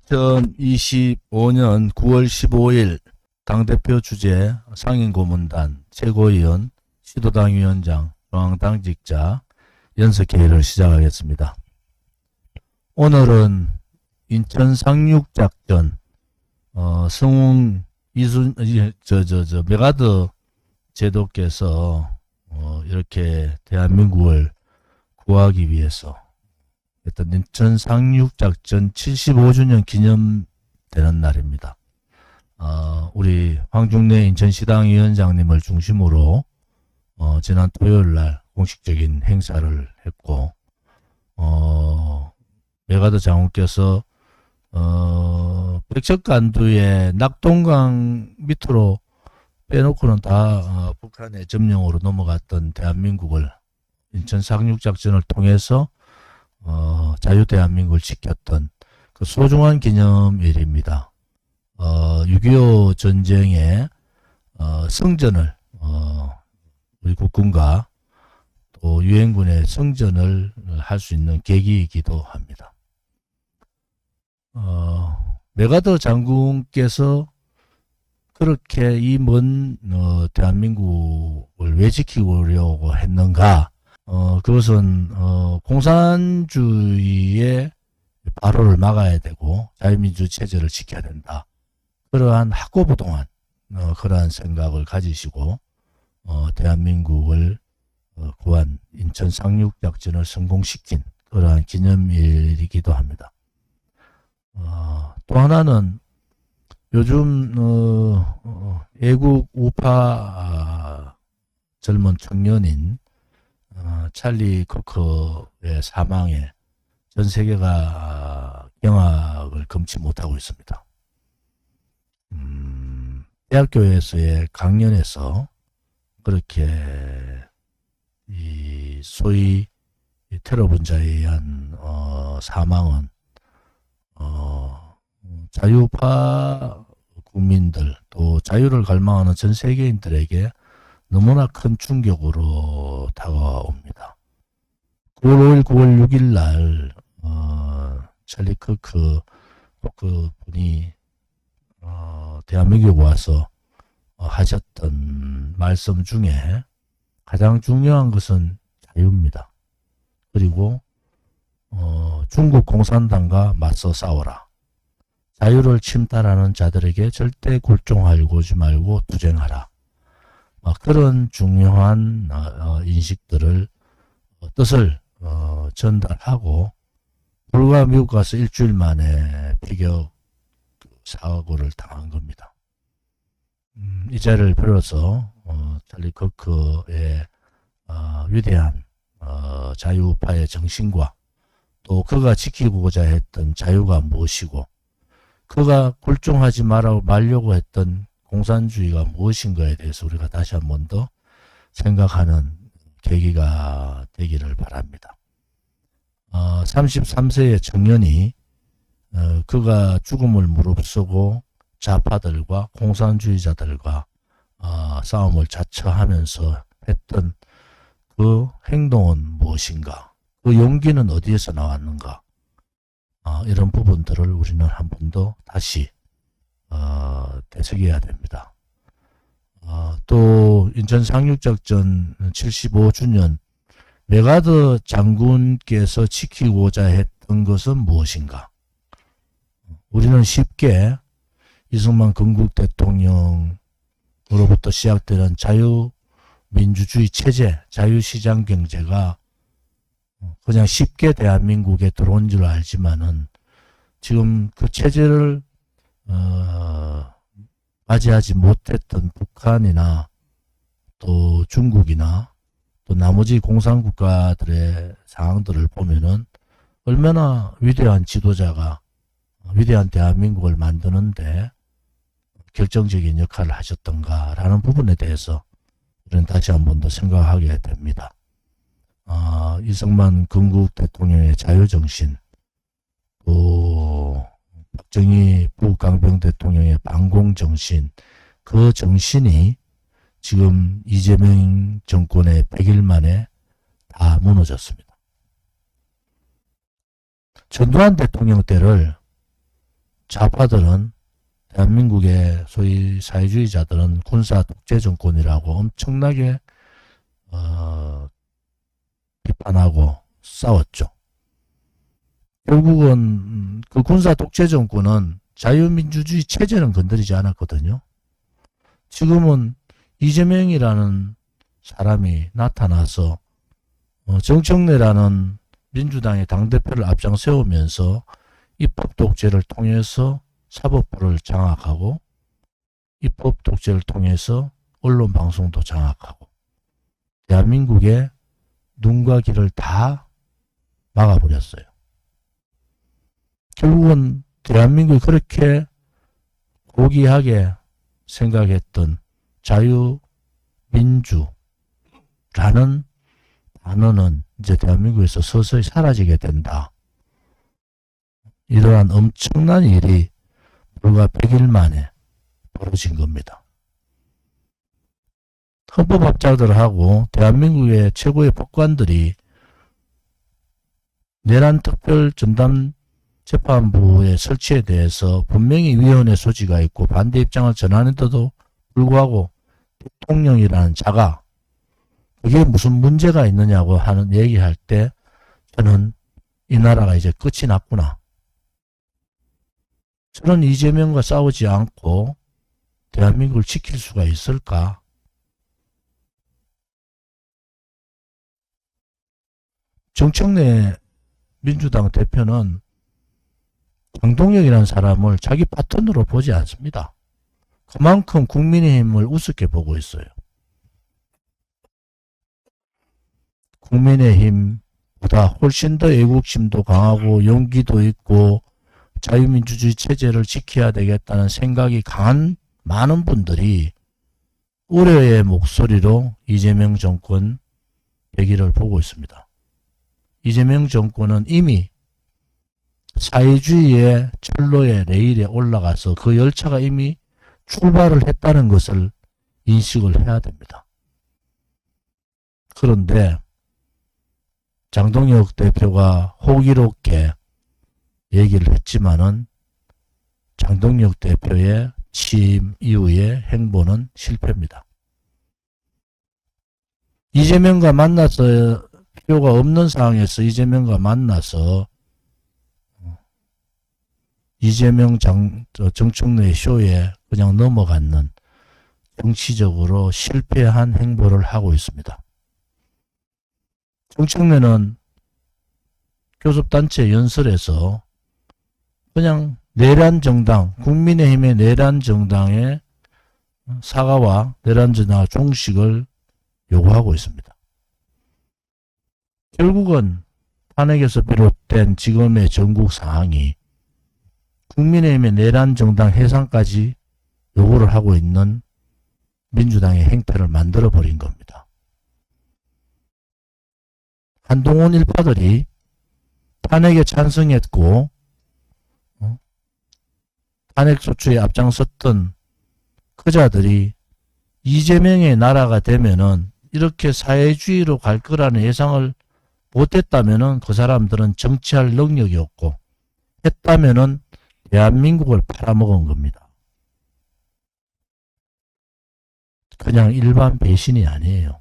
2025년 9월 15일 당대표 주재 상임고문단 최고위원 시도당 위원장 중앙당직자 연석회의를 시작하겠습니다. 오늘은 인천 상륙작전 성웅 메가더 제도께서 이렇게 대한민국을 구하기 위해서 했던 인천 상륙작전 75주년 기념되는 날입니다. 우리 황중래 인천시당 위원장님을 중심으로 지난 토요일 날 공식적인 행사를 했고 메가더 장군께서 백척간두의 낙동강 밑으로 빼놓고는 다 북한의 점령으로 넘어갔던 대한민국을 인천 상륙작전을 통해서 자유대한민국을 지켰던 그 소중한 기념일입니다. 6.25 전쟁의 성전을 우리 국군과 또 유엔군의 성전을 할 수 있는 계기이기도 합니다. 메가더 장군께서 그렇게 이 먼 대한민국을 왜 지키려고 했는가? 그것은 공산주의의 발효를 막아야 되고 자유민주 체제를 지켜야 된다. 그러한 확고부동한 그러한 생각을 가지시고 대한민국을 구한 인천 상륙작전을 성공시킨 그러한 기념일이기도 합니다. 또 하나는 요즘 애국 우파 젊은 청년인 찰리 커커의 사망에 전 세계가 경악을 금치 못하고 있습니다. 대학교에서의 강연에서 그렇게 이 소위 테러 분자에 의한 사망은 자유파 국민들 또 자유를 갈망하는 전 세계인들에게 너무나 큰 충격으로 다가옵니다. 9월 5일, 9월 6일 날 찰리 커크 분이 대한민국에 와서 하셨던 말씀 중에 가장 중요한 것은 자유입니다. 그리고 중국 공산당과 맞서 싸워라. 자유를 침탈하는 자들에게 절대 굴종하지 말고 투쟁하라. 그런 중요한 인식들을 뜻을 전달하고 불과 미국 가서 일주일 만에 폐격 사고를 당한 겁니다. 이 자리를 빌어서 찰리 커크의 위대한 자유파의 정신과 또 그가 지키고자 했던 자유가 무엇이고 그가 굴종하지 말려고 했던 공산주의가 무엇인가에 대해서 우리가 다시 한 번 더 생각하는 계기가 되기를 바랍니다. 33세의 청년이 그가 죽음을 무릅쓰고 좌파들과 공산주의자들과 싸움을 자처하면서 했던 그 행동은 무엇인가? 그 용기는 어디에서 나왔는가? 이런 부분들을 우리는 한 번 더 다시 되새겨야 됩니다. 또 인천 상륙작전 75주년 메가더 장군께서 지키고자 했던 것은 무엇인가? 우리는 쉽게 이승만 건국 대통령으로부터 시작되는 자유민주주의 체제, 자유시장 경제가 그냥 쉽게 대한민국에 들어온 줄 알지만은 지금 그 체제를 맞이하지 못했던 북한이나 또 중국이나 또 나머지 공산국가들의 상황들을 보면은 얼마나 위대한 지도자가 위대한 대한민국을 만드는데 결정적인 역할을 하셨던가라는 부분에 대해서 우리는 다시 한 번 더 생각하게 됩니다. 이승만 건국 대통령의 자유정신, 또 박정희 북강병 대통령의 반공정신, 그 정신이 지금 이재명 정권의 100일 만에 다 무너졌습니다. 전두환 대통령 때를 좌파들은 대한민국의 소위 사회주의자들은 군사 독재 정권이라고 엄청나게 비판하고 싸웠죠. 결국은 그 군사 독재 정권은 자유민주주의 체제는 건드리지 않았거든요. 지금은 이재명이라는 사람이 나타나서 정청래라는 민주당의 당대표를 앞장 세우면서 입법 독재를 통해서 사법부를 장악하고 입법 독재를 통해서 언론 방송도 장악하고 대한민국의 눈과 귀를 다 막아버렸어요. 결국은 대한민국이 그렇게 고귀하게 생각했던 자유민주라는 단어는 이제 대한민국에서 서서히 사라지게 된다. 이러한 엄청난 일이 불과 100일 만에 벌어진 겁니다. 헌법학자들하고 대한민국의 최고의 법관들이 내란 특별 전담 재판부의 설치에 대해서 분명히 위헌의 소지가 있고 반대 입장을 전하는데도 불구하고 대통령이라는 자가 그게 무슨 문제가 있느냐고 하는 얘기할 때 저는 이 나라가 이제 끝이 났구나. 저는 이재명과 싸우지 않고 대한민국을 지킬 수가 있을까? 정청래 민주당 대표는 장동혁이라는 사람을 자기 파트너로 보지 않습니다. 그만큼 국민의힘을 우습게 보고 있어요. 국민의힘보다 훨씬 더 애국심도 강하고 용기도 있고 자유민주주의 체제를 지켜야 되겠다는 생각이 강한 많은 분들이 우려의 목소리로 이재명 정권 배기를 보고 있습니다. 이재명 정권은 이미 사회주의의 철로의 레일에 올라가서 그 열차가 이미 출발을 했다는 것을 인식을 해야 됩니다. 그런데 장동혁 대표가 호기롭게 얘기를 했지만은 장동혁 대표의 취임 이후의 행보는 실패입니다. 이재명과 만나서 필요가 없는 상황에서 이재명과 만나서 이재명 정청래 쇼에 그냥 넘어가는 정치적으로 실패한 행보를 하고 있습니다. 정청래는 교섭단체 연설에서 그냥 내란정당, 국민의힘의 내란정당의 사과와 내란정당 종식을 요구하고 있습니다. 결국은 탄핵에서 비롯된 지금의 전국 상황이 국민의힘의 내란정당 해산까지 요구를 하고 있는 민주당의 행태를 만들어버린 겁니다. 한동훈 일파들이 탄핵에 찬성했고 탄핵 소추에 앞장섰던 그자들이 이재명의 나라가 되면은 이렇게 사회주의로 갈 거라는 예상을 못했다면은 그 사람들은 정치할 능력이 없고 했다면은 대한민국을 팔아먹은 겁니다. 그냥 일반 배신이 아니에요.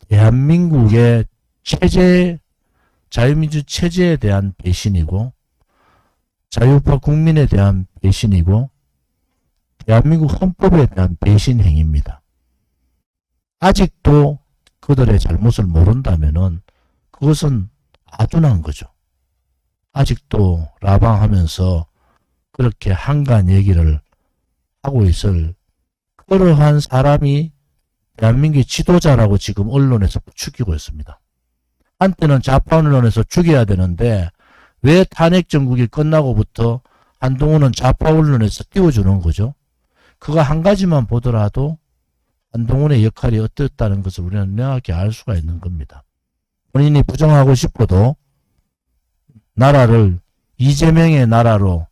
대한민국의 체제, 자유민주 체제에 대한 배신이고 자유파 국민에 대한 배신이고 대한민국 헌법에 대한 배신 행위입니다. 아직도 그들의 잘못을 모른다면은 그것은 아둔한 거죠. 아직도 라방하면서 그렇게 한간 얘기를 하고 있을 그러한 사람이 대한민국의 지도자라고 지금 언론에서 부추기고 있습니다. 한때는 좌파 언론에서 죽여야 되는데 왜 탄핵 정국이 끝나고부터 한동훈은 좌파 언론에서 띄워주는 거죠. 그거 한 가지만 보더라도 한동훈의 역할이 어떻다는 것을 우리는 명확히 알 수가 있는 겁니다. 본인이 부정하고 싶어도 나라를 이재명의 나라로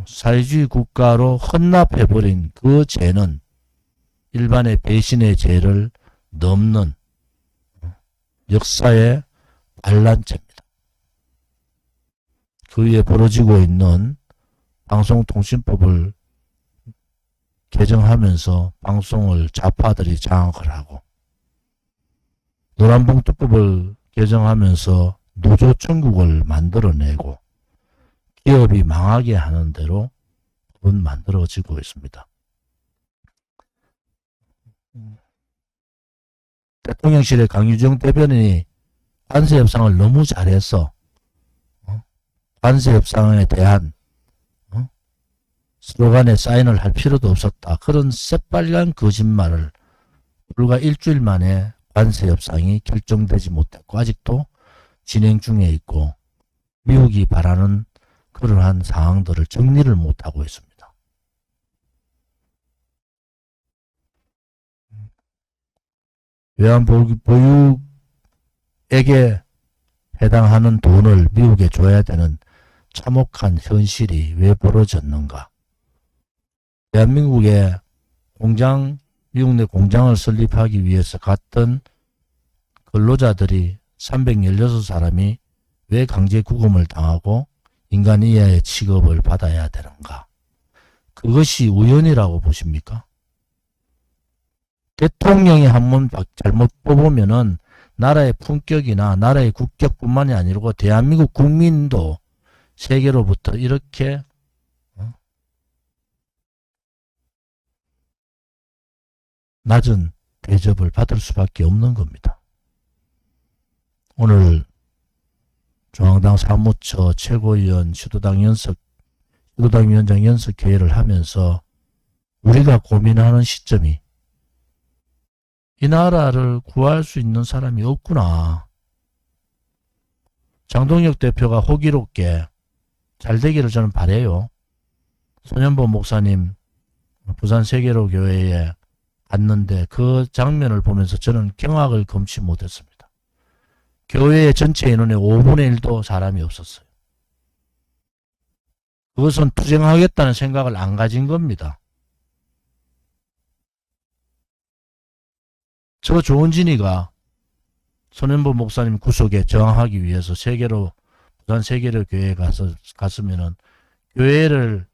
사회주의 국가로 헌납해버린 그 죄는 일반의 배신의 죄를 넘는 역사의 반란죄입니다. 그 위에 벌어지고 있는 방송통신법을 개정하면서 방송을 좌파들이 장악을 하고, 노란봉투법을 개정하면서 노조천국을 만들어내고, 기업이 망하게 하는 대로 법은 만들어지고 있습니다. 대통령실의 강유정 대변인이 관세 협상을 너무 잘해서 관세 협상에 대한 슬로건에 사인을 할 필요도 없었다. 그런 새빨간 거짓말을 불과 일주일 만에 관세 협상이 결정되지 못했고 아직도 진행 중에 있고 미국이 바라는 그러한 사항들을 정리를 못하고 있습니다. 외환보유액에 해당하는 돈을 미국에 줘야 되는 참혹한 현실이 왜 벌어졌는가? 대한민국에 미국 내 공장을 설립하기 위해서 갔던 근로자들이 316사람이 왜 강제 구금을 당하고 인간 이하의 취급을 받아야 되는가? 그것이 우연이라고 보십니까? 대통령이 한번 잘못 뽑으면은 나라의 품격이나 나라의 국격뿐만이 아니고 대한민국 국민도 세계로부터 이렇게 낮은 대접을 받을 수밖에 없는 겁니다. 오늘 중앙당 사무처 최고위원 시도당위원장 연석회의를 하면서 우리가 고민하는 시점이 이 나라를 구할 수 있는 사람이 없구나. 장동혁 대표가 호기롭게 잘 되기를 저는 바라요. 손현보 목사님 부산 세계로 교회에 갔는데 그 장면을 보면서 저는 경악을 금치 못했습니다. 교회 전체 인원의 5분의 1도 사람이 없었어요. 그것은 투쟁하겠다는 생각을 안 가진 겁니다. 저 조은진이가 손현보 목사님 구속에 저항하기 위해서 부산 세계로 교회에 갔으면은 교회를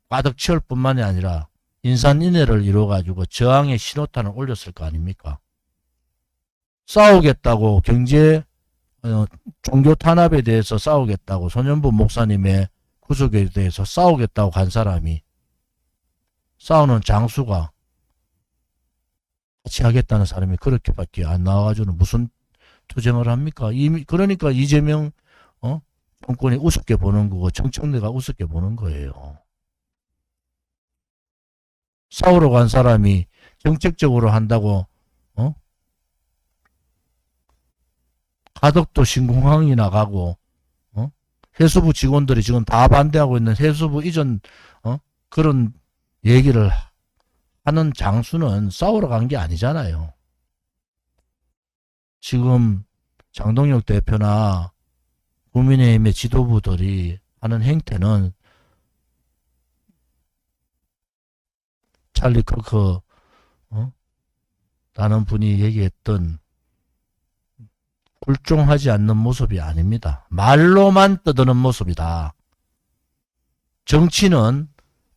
가득 채울 뿐만이 아니라 인산인해를 이루어가지고 저항의 신호탄을 올렸을 거 아닙니까? 싸우겠다고 종교 탄압에 대해서 싸우겠다고 손현보 목사님의 구속에 대해서 싸우겠다고 간 사람이 싸우는 장수가 같이 하겠다는 사람이 그렇게밖에 안 나와가지고 무슨 투쟁을 합니까? 그러니까 이재명 정권이 우습게 보는 거고 청청대가 우습게 보는 거예요. 싸우러 간 사람이 정책적으로 한다고 가덕도 신공항이 나가고 해수부 직원들이 지금 다 반대하고 있는 해수부 이전 그런 얘기를 하는 장수는 싸우러 간 게 아니잖아요. 지금 장동혁 대표나 국민의힘의 지도부들이 하는 행태는 찰리 커커 라는 분이 얘기했던 굴종하지 않는 모습이 아닙니다. 말로만 떠드는 모습이다. 정치는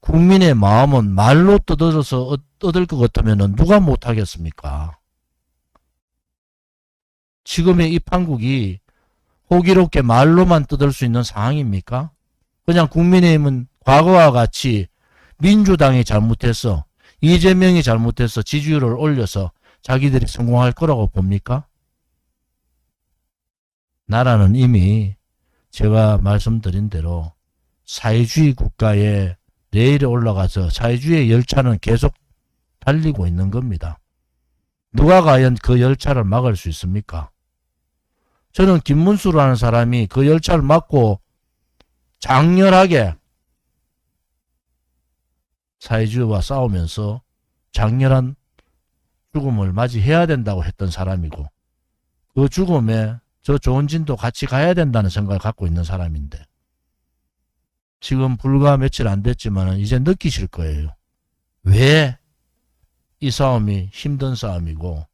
국민의 마음은 말로 떠들어서 얻을 것 같으면 누가 못하겠습니까? 지금의 이 판국이 호기롭게 말로만 떠들 수 있는 상황입니까? 그냥 국민의힘은 과거와 같이 민주당이 잘못해서 이재명이 잘못해서 지지율을 올려서 자기들이 성공할 거라고 봅니까? 나라는 이미 제가 말씀드린 대로 사회주의 국가에 레일에 올라가서 사회주의의 열차는 계속 달리고 있는 겁니다. 누가 과연 그 열차를 막을 수 있습니까? 저는 김문수라는 사람이 그 열차를 막고 장렬하게 사회주의와 싸우면서 장렬한 죽음을 맞이해야 된다고 했던 사람이고 그 죽음에 저 조은진도 같이 가야 된다는 생각을 갖고 있는 사람인데 지금 불과 며칠 안 됐지만 이제 느끼실 거예요. 왜 이 싸움이 힘든 싸움이고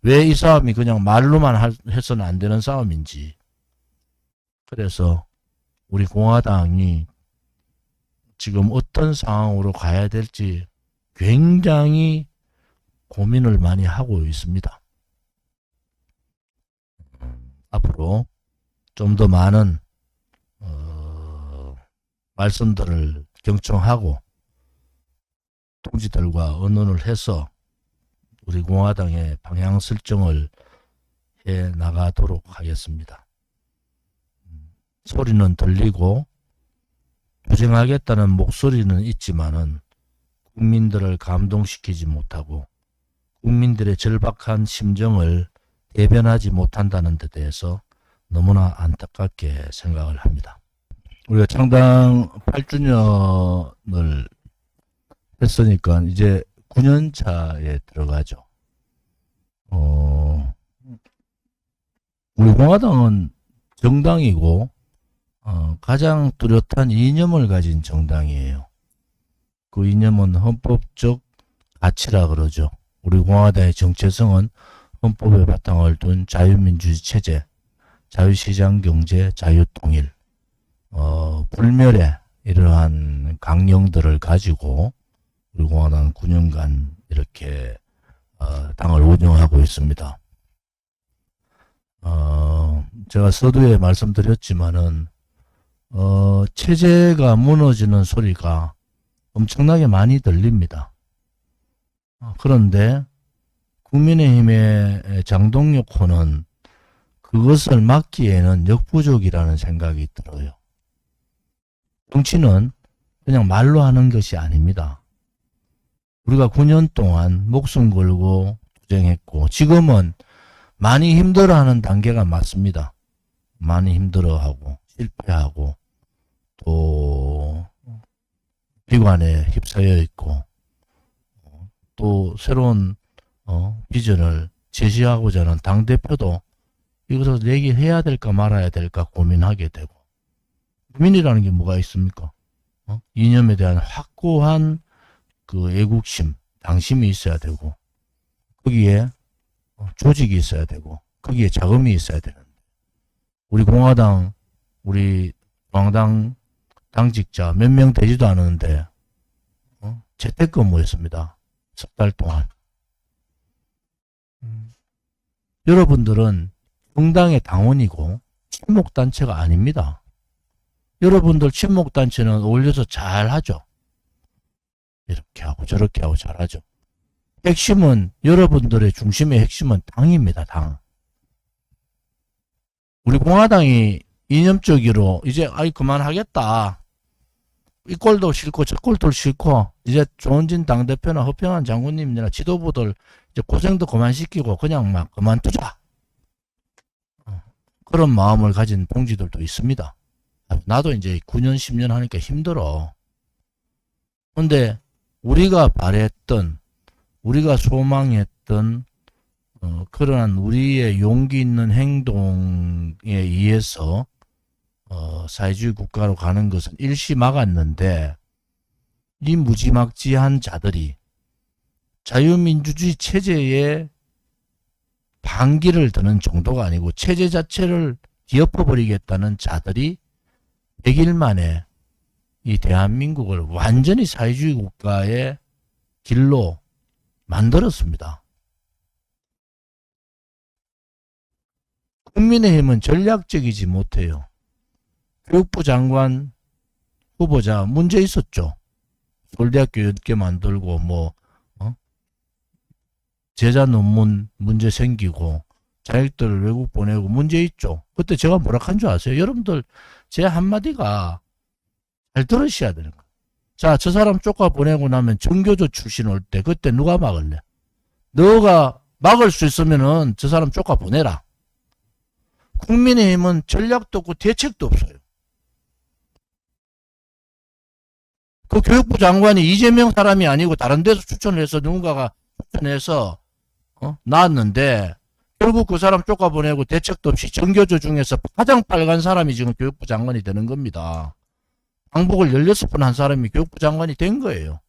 왜 이 싸움이 그냥 말로만 해서는 안 되는 싸움인지. 그래서 우리 공화당이 지금 어떤 상황으로 가야 될지 굉장히 고민을 많이 하고 있습니다. 앞으로 좀 더 많은 말씀들을 경청하고 동지들과 의논을 해서 우리 공화당의 방향 설정을 해 나가도록 하겠습니다. 소리는 들리고 투쟁하겠다는 목소리는 있지만은 국민들을 감동시키지 못하고 국민들의 절박한 심정을 대변하지 못한다는 데 대해서 너무나 안타깝게 생각을 합니다. 우리가 창당 8주년을 했으니까 이제 9년 차에 들어가죠. 우리 공화당은 정당이고 가장 뚜렷한 이념을 가진 정당이에요. 그 이념은 헌법적 가치라 그러죠. 우리 공화당의 정체성은 헌법의 바탕을 둔 자유민주주의 체제, 자유시장 경제, 자유통일, 불멸의 이러한 강령들을 가지고 우리 공화당은 9년간 이렇게 당을 운영하고 있습니다. 제가 서두에 말씀드렸지만은 체제가 무너지는 소리가 엄청나게 많이 들립니다. 그런데 국민의힘의 장동혁 호는 그것을 막기에는 역부족이라는 생각이 들어요. 정치는 그냥 말로 하는 것이 아닙니다. 우리가 9년 동안 목숨 걸고 투쟁했고 지금은 많이 힘들어하는 단계가 맞습니다. 많이 힘들어하고 실패하고 또 비관에 휩싸여 있고 또 새로운 비전을 제시하고자 하는 당대표도 이것을 얘기해야 될까 말아야 될까 고민하게 되고 국민이라는 게 뭐가 있습니까? 이념에 대한 확고한 그 애국심, 당심이 있어야 되고 거기에 조직이 있어야 되고 거기에 자금이 있어야 되는데 우리 공화당, 우리 중앙당 당직자 몇 명 되지도 않았는데 재택근무했습니다. 석 달 동안. 여러분들은 정당의 당원이고 친목단체가 아닙니다. 여러분들 친목단체는 어울려서 잘하죠. 이렇게 하고 저렇게 하고 잘하죠. 핵심은 여러분들의 중심의 핵심은 당입니다. 당. 우리 공화당이 이념적으로 이제 그만하겠다. 이 꼴도 싫고 저 꼴도 싫고 이제 조은진 당대표나 허평한 장군님이나 지도부들 이제 고생도 그만시키고 그냥 막 그만두자. 그런 마음을 가진 동지들도 있습니다. 나도 이제 9년 10년 하니까 힘들어. 근데 우리가 바랬던 우리가 소망했던 그러한 우리의 용기 있는 행동에 의해서 사회주의 국가로 가는 것은 일시 막았는데 이 무지막지한 자들이 자유민주주의 체제에 반기를 드는 정도가 아니고 체제 자체를 뒤엎어버리겠다는 자들이 100일 만에 이 대한민국을 완전히 사회주의 국가의 길로 만들었습니다. 국민의힘은 전략적이지 못해요. 교육부 장관 후보자 문제 있었죠. 서울대학교 10개 만들고 제자 논문 문제 생기고 자식들을 외국 보내고 문제 있죠. 그때 제가 뭐라 한 줄 아세요? 여러분들 제 한마디가 잘 들으셔야 되는 거예요. 자, 저 사람 쫓아 보내고 나면 정교조 출신 올 때 그때 누가 막을래? 너가 막을 수 있으면은 저 사람 쫓아 보내라. 국민의힘은 전략도 없고 대책도 없어요. 그 교육부 장관이 이재명 사람이 아니고 다른 데서 추천을 해서 누군가가 추천해서 나왔는데 결국 그 사람 쫓아보내고 대책도 없이 정교조 중에서 가장 빨간 사람이 지금 교육부 장관이 되는 겁니다. 항복을 16번 한 사람이 교육부 장관이 된 거예요.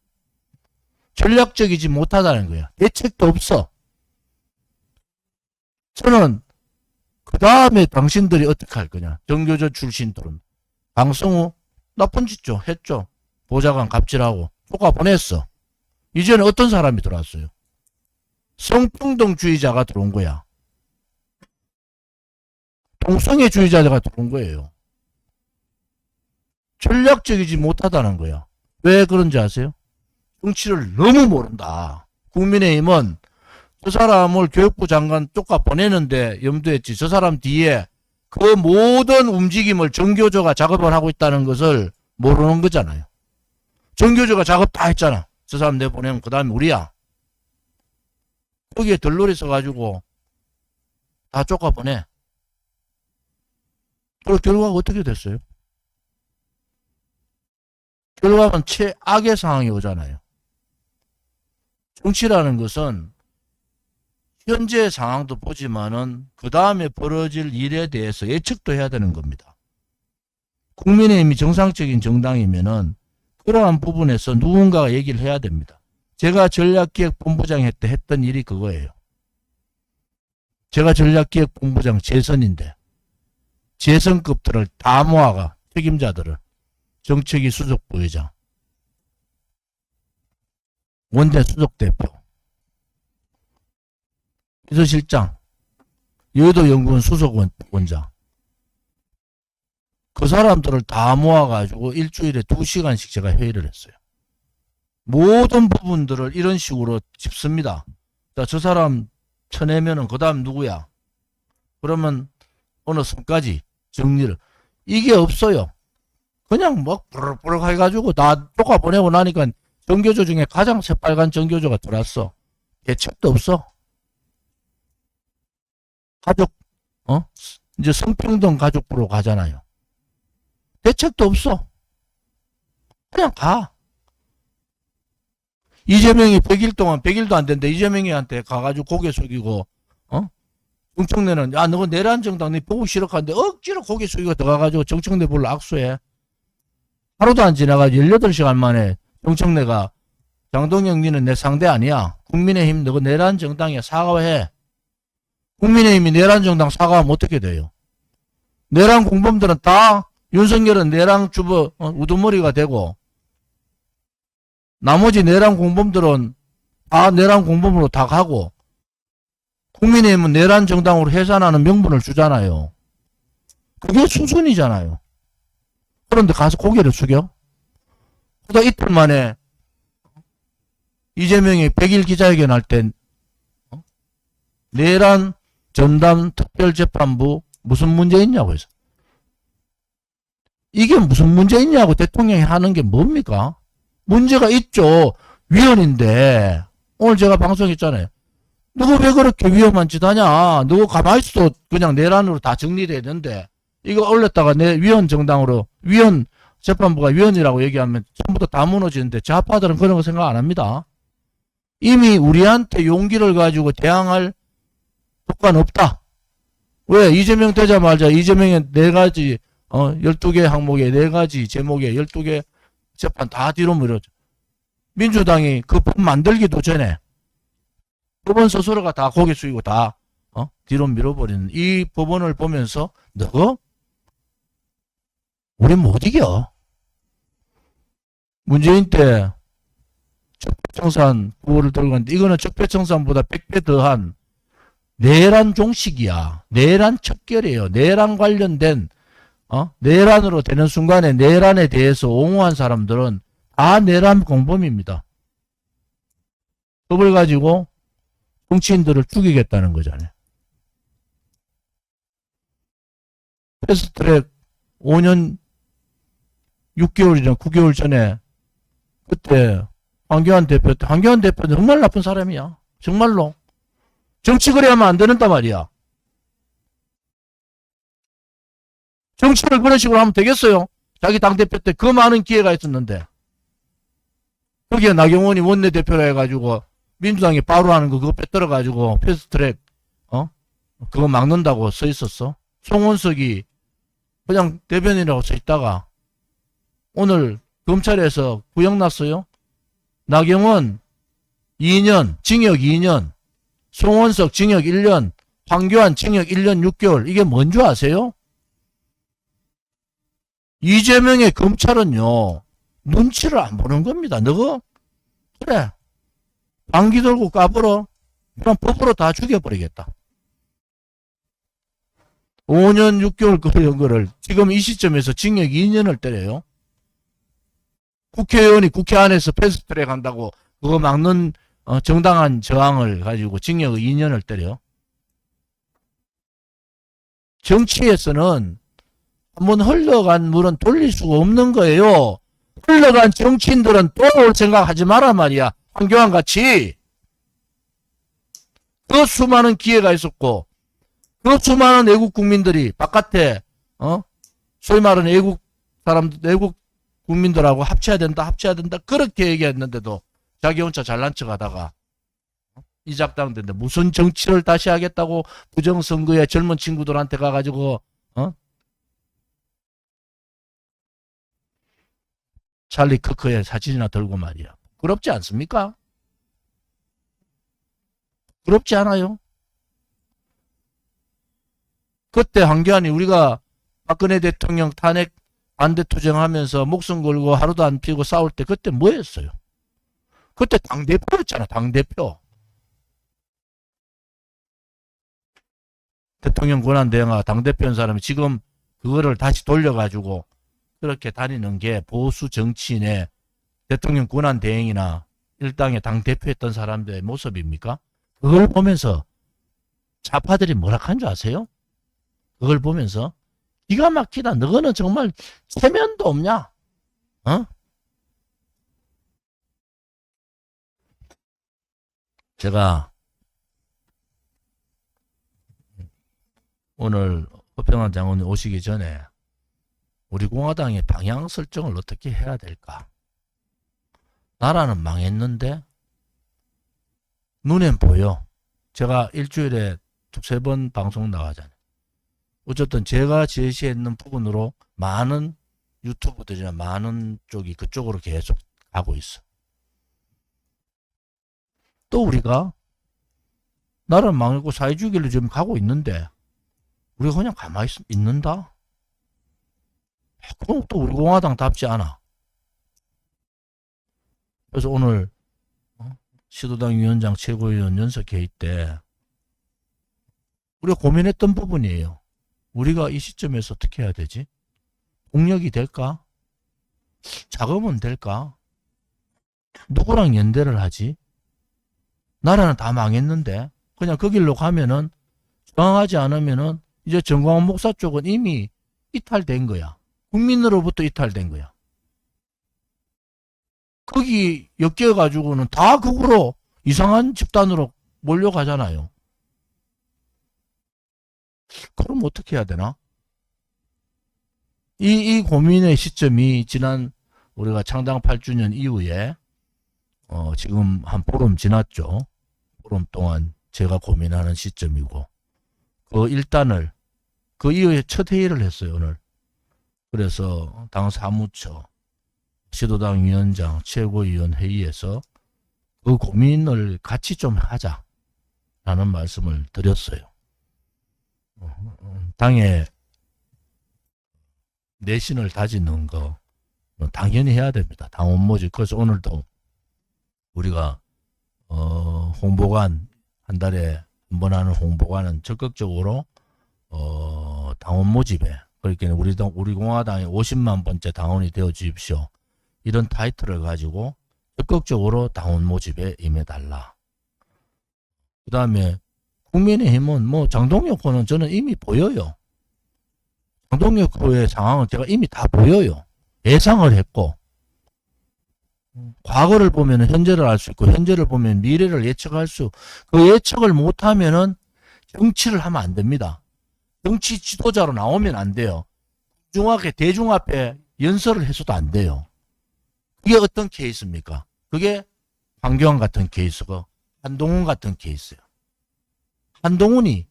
전략적이지 못하다는 거예요. 대책도 없어. 저는 그 다음에 당신들이 어떻게 할 거냐. 정교조 출신들은 강성우 나쁜 짓죠. 했죠. 보좌관 갑질하고 쪼가 보냈어. 이제는 어떤 사람이 들어왔어요? 성평등주의자가 들어온 거야. 동성애주의자가 들어온 거예요. 전략적이지 못하다는 거야. 왜 그런지 아세요? 정치를 너무 모른다. 국민의힘은 저 사람을 교육부 장관 쫓아 보내는데 염두했지. 저 사람 뒤에 그 모든 움직임을 정교조가 작업을 하고 있다는 것을 모르는 거잖아요. 정교조가 작업 다 했잖아. 저 사람 내보내면 그 다음에 우리야. 거기에 덜놀이 써가지고 다 쫓아 보내. 그 결과가 어떻게 됐어요? 결과는 최악의 상황이 오잖아요. 정치라는 것은 현재 상황도 보지만은 그 다음에 벌어질 일에 대해서 예측도 해야 되는 겁니다. 국민의힘이 정상적인 정당이면은 그러한 부분에서 누군가가 얘기를 해야 됩니다. 제가 전략기획본부장 때 했던 일이 그거예요. 제가 전략기획본부장 재선인데 재선급들을 다 모아가 책임자들을 정책위 수석부의장, 원내 수석대표, 비서실장, 여의도연구원 수석원장 그 사람들을 다 모아가지고 일주일에 2시간씩 제가 회의를 했어요. 모든 부분들을 이런 식으로 짚습니다. 자, 저 사람 쳐내면은 그 다음 누구야? 그러면 어느 선까지 정리를. 이게 없어요. 그냥 막 부럭부럭 해가지고 다 쪼가 보내고 나니까 정교조 중에 가장 새빨간 정교조가 들어왔어. 대책도 없어. 가족, 이제 성평등 가족부로 가잖아요. 대책도 없어. 그냥 가. 이재명이 100일 동안, 100일도 안 됐는데 이재명이한테 가가지고 고개 숙이고, 정청래는, 야, 너가 내란 정당, 네 보고 싫어 하는데 억지로 고개 숙이고 들어가가지고 정청래 불러 악수해. 하루도 안 지나가지고 18시간 만에 정청래가 장동영 니는 내 상대 아니야. 국민의힘 너가 내란 정당이야. 사과해. 국민의힘이 내란 정당 사과하면 어떻게 돼요? 내란 공범들은 다 윤석열은 내란 주부 우두머리가 되고 나머지 내란 공범들은 다 내란 공범으로 다 가고 국민의힘은 내란 정당으로 해산하는 명분을 주잖아요. 그게 수순이잖아요. 그런데 가서 고개를 숙여? 그러다 이틀 만에 이재명이 100일 기자회견 할 때 내란 전담 특별재판부 무슨 문제 있냐고 해서. 이게 무슨 문제 있냐고 대통령이 하는 게 뭡니까? 문제가 있죠. 위헌인데 오늘 제가 방송했잖아요. 누구 왜 그렇게 위험한 짓 하냐. 누구 가만히 있어도 그냥 내란으로 다 정리되는데 이거 올렸다가 내 위헌 정당으로 위헌 재판부가 위헌이라고 얘기하면 전부 다 무너지는데 좌파들은 그런 거 생각 안 합니다. 이미 우리한테 용기를 가지고 대항할 조건 없다. 왜? 이재명 되자마자 이재명의 4가지 12개 항목에 4가지 제목에 12개 재판 다 뒤로 밀어줘. 민주당이 그 법 만들기도 전에 법원 스스로가 다 고개 숙이고 다 뒤로 밀어버리는 이 법원을 보면서 너 우리 못 이겨. 문재인 때 적폐청산 구호를 들고 갔는데 이거는 적폐청산보다 100배 더한 내란 종식이야. 내란 척결이에요. 내란 관련된 내란으로 되는 순간에 내란에 대해서 옹호한 사람들은 다 내란 공범입니다. 법을 가지고 정치인들을 죽이겠다는 거잖아요. 패스트트랙 5년 6개월이나 9개월 전에 그때 황교안 대표는 정말 나쁜 사람이야. 정말로. 정치 그래야만 안 되는단 말이야. 정치를 그런 식으로 하면 되겠어요? 자기 당대표 때 그 많은 기회가 있었는데. 거기에 나경원이 원내대표라 해가지고 민주당이 바로 하는 거 그거 빼들어가지고 패스트트랙 그거 막는다고 써 있었어. 송원석이 그냥 대변인이라고 써 있다가 오늘 검찰에서 구형 났어요. 나경원 2년 징역 2년 송원석 징역 1년 황교안 징역 1년 6개월 이게 뭔 줄 아세요? 이재명의 검찰은요 눈치를 안 보는 겁니다. 너가 그래 방귀 들고 까불어 그럼 법으로 다 죽여버리겠다. 5년 6개월 걸린 거를 지금 이 시점에서 징역 2년을 때려요. 국회의원이 국회 안에서 패스트트랙 한다고 그거 막는 정당한 저항을 가지고 징역 2년을 때려. 정치에서는 한번 흘러간 물은 돌릴 수가 없는 거예요. 흘러간 정치인들은 돌아올 생각하지 마라 말이야. 황교안 같이. 그 수많은 기회가 있었고 그 수많은 애국 국민들이 바깥에 소위 말하는 애국 사람들 애국 국민들하고 합쳐야 된다 그렇게 얘기했는데도 자기 혼자 잘난 척하다가 이 작당인데 무슨 정치를 다시 하겠다고 부정선거에 젊은 친구들한테 가가지고 찰리 크크의 사진이나 들고 말이야. 부끄럽지 않습니까? 부끄럽지 않아요? 그때 황교안이 우리가 박근혜 대통령 탄핵 반대 투쟁하면서 목숨 걸고 하루도 안 피고 싸울 때 그때 뭐 했어요? 그때 당대표였잖아. 당대표. 대통령 권한대행하가 당대표인 사람이 지금 그거를 다시 돌려가지고 그렇게 다니는 게 보수 정치인의 대통령 권한대행이나 일당의 당대표였던 사람들의 모습입니까? 그걸 보면서 좌파들이 뭐라 한 줄 아세요? 그걸 보면서 기가 막히다. 너는 정말 체면도 없냐? 제가 오늘 허평환 장관이 오시기 전에 우리 공화당의 방향 설정을 어떻게 해야 될까? 나라는 망했는데 눈엔 보여. 제가 일주일에 두세 번 방송 나가잖아요. 어쨌든 제가 제시했는 부분으로 많은 유튜브들이나 많은 쪽이 그쪽으로 계속 가고 있어. 또 우리가 나라는 망했고 사회주의로 지금 가고 있는데 우리가 그냥 가만히 있는다? 그럼 또 우리 공화당답지 않아. 그래서 오늘 시도당 위원장 최고위원 연석회의 때 우리가 고민했던 부분이에요. 우리가 이 시점에서 어떻게 해야 되지? 동력이 될까? 자금은 될까? 누구랑 연대를 하지? 나라는 다 망했는데 그냥 그 길로 가면은 저항하지 않으면은 이제 정광훈 목사 쪽은 이미 이탈된 거야. 국민으로부터 이탈된 거야. 거기 엮여가지고는 다 그거로 이상한 집단으로 몰려가잖아요. 그럼 어떻게 해야 되나? 이 고민의 시점이 지난 우리가 창당 8주년 이후에 지금 한 보름 지났죠. 보름 동안 제가 고민하는 시점이고 그 일단을 그 이후에 첫 회의를 했어요. 오늘. 그래서 당 사무처 시도당 위원장 최고위원 회의에서 그 고민을 같이 좀 하자라는 말씀을 드렸어요. 당의 내신을 다지는 거 당연히 해야 됩니다. 당원 모집. 그래서 오늘도 우리가 홍보관 한 달에 한 번 하는 홍보관은 적극적으로 당원 모집에 그러니까 우리 공화당의 50만 번째 당원이 되어 주십시오. 이런 타이틀을 가지고 적극적으로 당원 모집에 임해달라. 그 다음에 국민의힘은 뭐 장동혁 후보는 저는 이미 보여요. 장동혁 후보의 상황은 제가 이미 다 보여요. 예상을 했고 과거를 보면 현재를 알 수 있고 현재를 보면 미래를 예측할 그 예측을 못하면은 정치를 하면 안 됩니다. 정치 지도자로 나오면 안 돼요. 중하게 대중 앞에 연설을 해서도 안 돼요. 그게 어떤 케이스입니까? 그게 황교안 같은 케이스고 한동훈 같은 케이스예요. 한동훈이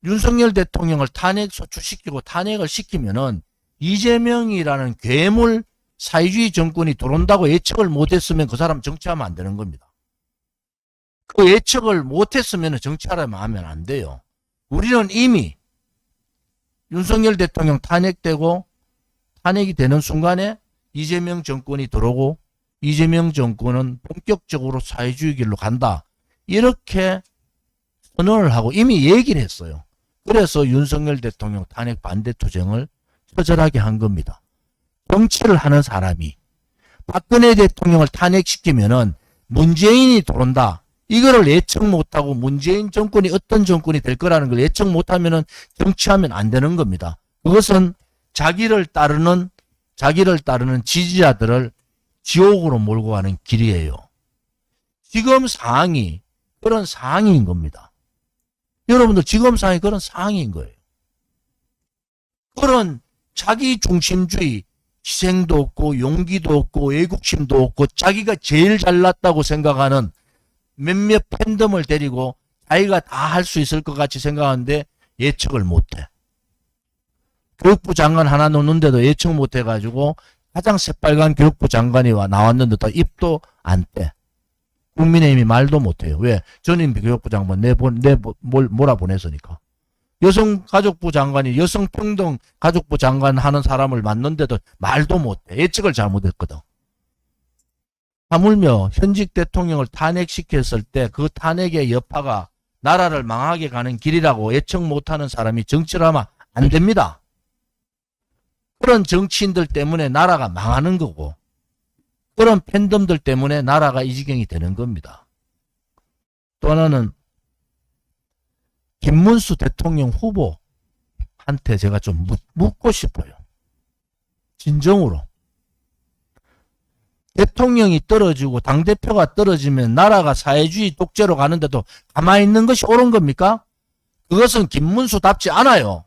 윤석열 대통령을 탄핵 소추시키고 탄핵을 시키면은 이재명이라는 괴물 사회주의 정권이 들어온다고 예측을 못했으면 그 사람 정치하면 안 되는 겁니다. 그 예측을 못했으면 정치하려면 하면 안 돼요. 우리는 이미 윤석열 대통령 탄핵되고 탄핵이 되는 순간에 이재명 정권이 들어오고 이재명 정권은 본격적으로 사회주의 길로 간다. 이렇게 선언을 하고 이미 얘기를 했어요. 그래서 윤석열 대통령 탄핵 반대 투쟁을 처절하게 한 겁니다. 정치를 하는 사람이 박근혜 대통령을 탄핵시키면은 문재인이 들어온다. 이거를 예측 못하고 문재인 정권이 어떤 정권이 될 거라는 걸 예측 못하면은 정치하면 안 되는 겁니다. 그것은 자기를 따르는 지지자들을 지옥으로 몰고 가는 길이에요. 지금 상황이 그런 상황인 겁니다. 여러분들 지금 상황이 그런 상황인 거예요. 그런 자기 중심주의, 희생도 없고 용기도 없고 애국심도 없고 자기가 제일 잘났다고 생각하는 몇몇 팬덤을 데리고 자기가 다 할 수 있을 것 같이 생각하는데 예측을 못해. 교육부 장관 하나 놓는데도 예측 못해가지고 가장 새빨간 교육부 장관이 나왔는데도 입도 안 떼. 국민의힘이 말도 못해요. 왜? 전임 교육부 장관 몰아보냈으니까. 여성가족부 장관이 여성평등 가족부 장관 하는 사람을 맡는데도 말도 못해. 예측을 잘못했거든. 하물며 현직 대통령을 탄핵시켰을 때 그 탄핵의 여파가 나라를 망하게 가는 길이라고 예측 못하는 사람이 정치를 하면 안 됩니다. 그런 정치인들 때문에 나라가 망하는 거고 그런 팬덤들 때문에 나라가 이 지경이 되는 겁니다. 또 하나는 김문수 대통령 후보한테 제가 좀 묻고 싶어요. 진정으로. 대통령이 떨어지고 당대표가 떨어지면 나라가 사회주의 독재로 가는데도 가만히 있는 것이 옳은 겁니까? 그것은 김문수답지 않아요.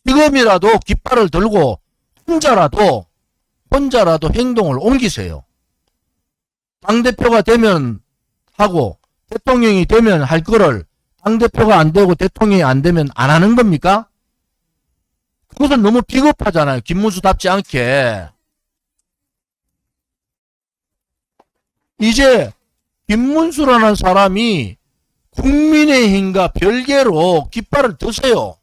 지금이라도 깃발을 들고 혼자라도 행동을 옮기세요. 당대표가 되면 하고 대통령이 되면 할 거를 당대표가 안 되고 대통령이 안 되면 안 하는 겁니까? 그것은 너무 비겁하잖아요. 김문수답지 않게. 이제 김문수라는 사람이 국민의힘과 별개로 깃발을 드세요.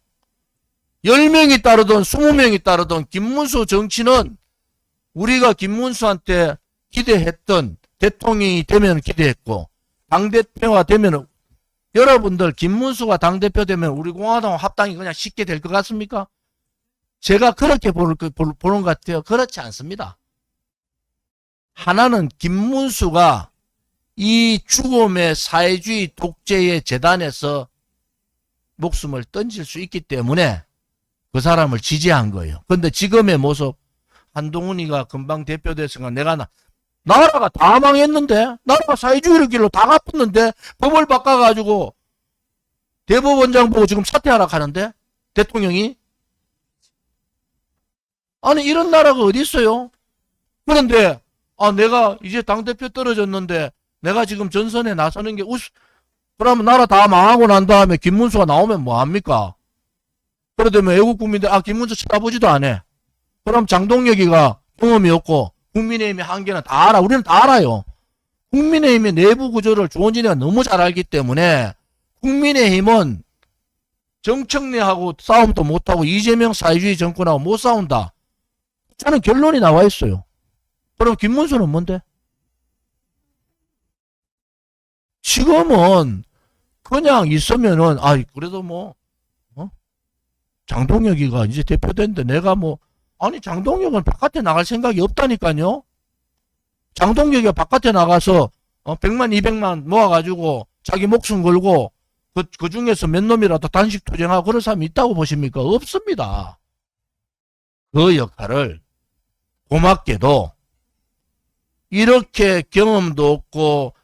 10명이 따르든 20명이 따르든 김문수 정치는 우리가 김문수한테 기대했던 대통령이 되면 기대했고 당대표가 되면 여러분들 김문수가 당대표 되면 우리 공화당 합당이 그냥 쉽게 될 것 같습니까? 제가 그렇게 보는 것 같아요. 그렇지 않습니다. 하나는 김문수가 이 죽음의 사회주의 독재의 재단에서 목숨을 던질 수 있기 때문에 그 사람을 지지한 거예요. 근데 지금의 모습 한동훈이가 금방 대표됐으니까 내가 나라가 다 망했는데 나라가 사회주의를 길로 다 갚았는데 법을 바꿔가지고 대법원장 보고 지금 사퇴하라 하는데 대통령이 아니 이런 나라가 어디 있어요? 그런데 내가 이제 당대표 떨어졌는데 내가 지금 전선에 나서는 게 그러면 나라 다 망하고 난 다음에 김문수가 나오면 뭐합니까? 그러면 외국 국민들 김문수 쳐다보지도 않아. 그럼 장동혁이가 경험이 없고 국민의힘의 한계는 다 알아. 우리는 다 알아요. 국민의힘의 내부 구조를 조원진이가 너무 잘 알기 때문에 국민의힘은 정청래하고 싸움도 못하고 이재명 사회주의 정권하고 못 싸운다. 저는 결론이 나와 있어요. 그럼 김문수는 뭔데? 지금은 그냥 있으면은 그래도 장동혁이가 이제 대표됐는데 내가 장동혁은 바깥에 나갈 생각이 없다니까요. 장동혁이가 바깥에 나가서 100만 200만 모아가지고 자기 목숨 걸고 그 중에서 몇 놈이라도 단식 투쟁하고 그런 사람이 있다고 보십니까? 없습니다. 그 역할을 고맙게도 이렇게 경험도 없고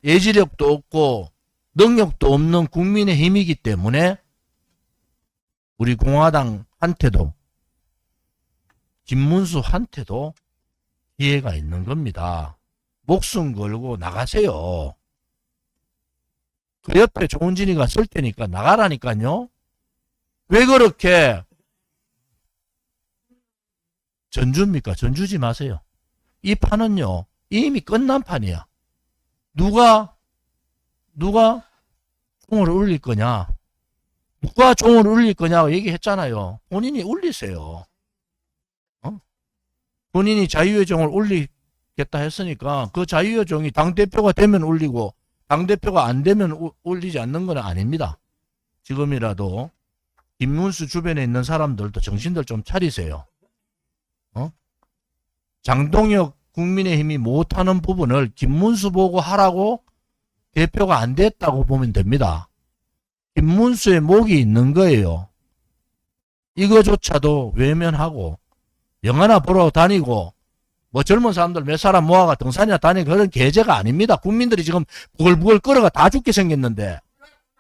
예지력도 없고 능력도 없는 국민의힘이기 때문에 우리 공화당한테도 김문수한테도 기회가 있는 겁니다. 목숨 걸고 나가세요. 그 옆에 조은진이가 쓸 테니까 나가라니까요. 왜 그렇게 전주입니까? 전주지 마세요. 이 판은요 이미 끝난 판이야. 누가 종을 울릴 거냐? 누가 종을 울릴 거냐고 얘기했잖아요. 본인이 울리세요. 본인이 자유여정을 올리겠다 했으니까 그 자유여정이 당대표가 되면 올리고 당대표가 안 되면 올리지 않는 건 아닙니다. 지금이라도 김문수 주변에 있는 사람들도 정신들 좀 차리세요. 장동혁 국민의힘이 못하는 부분을 김문수 보고 하라고 대표가 안 됐다고 보면 됩니다. 김문수의 목이 있는 거예요. 이거조차도 외면하고 영화나 보러 다니고 뭐 젊은 사람들 몇 사람 모아가 등산이나 다니고 그런 계제가 아닙니다. 국민들이 지금 부글부글 끓어가 다 죽게 생겼는데